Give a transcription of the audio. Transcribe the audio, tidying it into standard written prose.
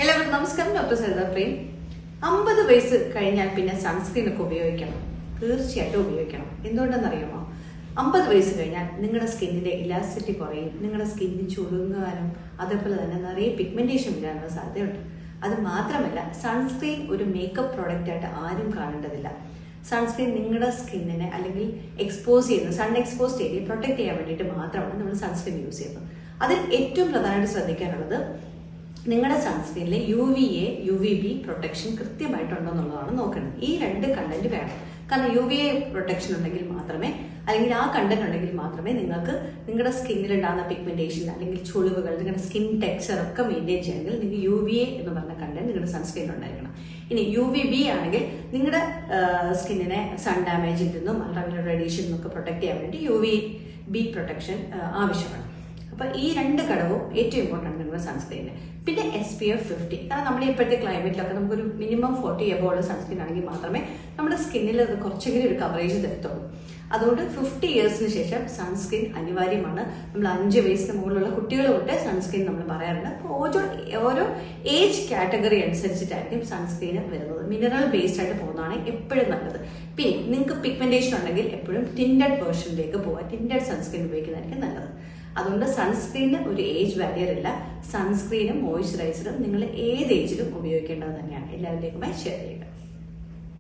എല്ലാവർക്കും നമസ്കാരം. ഡോക്ടർ സരിത പ്രേം. 50 വയസ്സ് കഴിഞ്ഞാൽ പിന്നെ സൺസ്ക്രീൻ ഒക്കെ ഉപയോഗിക്കണം, തീർച്ചയായിട്ടും ഉപയോഗിക്കണം. എന്തുകൊണ്ടെന്നറിയാമോ? 50 വയസ്സ് കഴിഞ്ഞാൽ നിങ്ങളുടെ സ്കിന്നിന്റെ ഇലാസ്റ്റിറ്റി കുറയും, നിങ്ങളുടെ സ്കിന്നിന് ചുളുങ്ങാനും അതേപോലെ തന്നെ നിറയെ പിഗ്മെന്റേഷൻ വരാനുള്ള സാധ്യതയുണ്ട്. അത് മാത്രമല്ല, സൺസ്ക്രീൻ ഒരു മേക്കപ്പ് പ്രോഡക്റ്റ് ആയിട്ട് ആരും കാണേണ്ടതില്ല. സൺസ്ക്രീൻ നിങ്ങളുടെ സ്കിന്നിനെ അല്ലെങ്കിൽ എക്സ്പോസ് ചെയ്യുന്ന സൺ എക്സ്പോസ്ഡ് ഏരിയ പ്രൊട്ടക്ട് ചെയ്യാൻ വേണ്ടിയിട്ട് മാത്രമാണ് നമ്മൾ സൺസ്ക്രീൻ യൂസ് ചെയ്യുന്നത്. അതിൽ ഏറ്റവും പ്രധാനമായിട്ട് ശ്രദ്ധിക്കാനുള്ളത് നിങ്ങളുടെ സൺസ്ക്രീനിലെ UVA UVB പ്രൊട്ടക്ഷൻ കൃത്യമായിട്ടുണ്ടോ എന്നുള്ളതാണ് നോക്കേണ്ടത്. ഈ രണ്ട് കണ്ടന്റ് വേണം. കാരണം UVA പ്രൊട്ടക്ഷൻ ഉണ്ടെങ്കിൽ മാത്രമേ, അല്ലെങ്കിൽ ആ കണ്ടന്റ് ഉണ്ടെങ്കിൽ മാത്രമേ നിങ്ങൾക്ക് നിങ്ങളുടെ സ്കിന്നിൽ ഉണ്ടാകുന്ന പിഗ്മെന്റേഷൻ അല്ലെങ്കിൽ ചുളിവുകൾ, നിങ്ങളുടെ സ്കിൻ ടെക്സ്ചർ ഒക്കെ മെയിൻറ്റെയിൻ ചെയ്യണമെങ്കിൽ നിങ്ങൾക്ക് UVA എന്ന് പറഞ്ഞ കണ്ടന്റ് നിങ്ങളുടെ സൺസ്ക്രീനിൽ ഉണ്ടായിരിക്കണം. ഇനി UVB ആണെങ്കിൽ നിങ്ങളുടെ സ്കിന്നിനെ സൺ ഡാമേജിൽ നിന്നും അൾട്രാവയലറ്റ് റേഡിയേഷനിൽ നിന്നൊക്കെ പ്രൊട്ടക്ട് ചെയ്യാൻ വേണ്ടി UVB പ്രൊട്ടക്ഷൻ ആവശ്യമാണ്. അപ്പൊ ഈ രണ്ട് ഘടകവും ഏറ്റവും ഇമ്പോർട്ടൻ്റ് നിങ്ങളുടെ സൺസ്ക്രീനിൽ. പിന്നെ SPF 50, കാരണം നമ്മുടെ ഇപ്പോഴത്തെ ക്ലൈമറ്റിലൊക്കെ നമുക്കൊരു മിനിമം 40 എബോവ് സൺസ്ക്രീൻ ആണെങ്കിൽ മാത്രമേ നമ്മുടെ സ്കിന്നിൽ അത് കുറച്ചെങ്കിലും ഒരു കവറേജ് തരത്തുള്ളൂ. അതുകൊണ്ട് 50 ഇയേഴ്സിന് ശേഷം സൺസ്ക്രീൻ അനിവാര്യമാണ്. നമ്മൾ 5 വയസ്സിന് മുകളിലുള്ള കുട്ടികൾ തൊട്ട് സൺസ്ക്രീൻ നമ്മൾ പറയാറുണ്ട്. അപ്പോൾ ഓരോ ഏജ് കാറ്റഗറി അനുസരിച്ചിട്ടായിരിക്കും സൺസ്ക്രീൻ വരുന്നത്. മിനറൽ ബേസ്ഡ് ആയിട്ട് പോകുന്നതാണ് എപ്പോഴും നല്ലത്. പിന്നെ നിങ്ങൾക്ക് പിഗ്മെന്റേഷൻ ഉണ്ടെങ്കിൽ എപ്പോഴും ടിൻഡഡ് വേർഷനിലേക്ക് പോവുക, ടിൻഡഡ് സൺസ്ക്രീൻ ഉപയോഗിക്കുന്നതായിരിക്കും നല്ലത്. അതുകൊണ്ട് സൺസ്ക്രീനിന് ഒരു ഏജ് ബാരിയർ ഇല്ല. സൺസ്ക്രീനും മോയ്സ്ചറൈസറും നിങ്ങൾ ഏത് ഏജിലും ഉപയോഗിക്കേണ്ടത് തന്നെയാണ്. എല്ലാവരിലേക്കുമായി ഷെയർ ചെയ്യുക.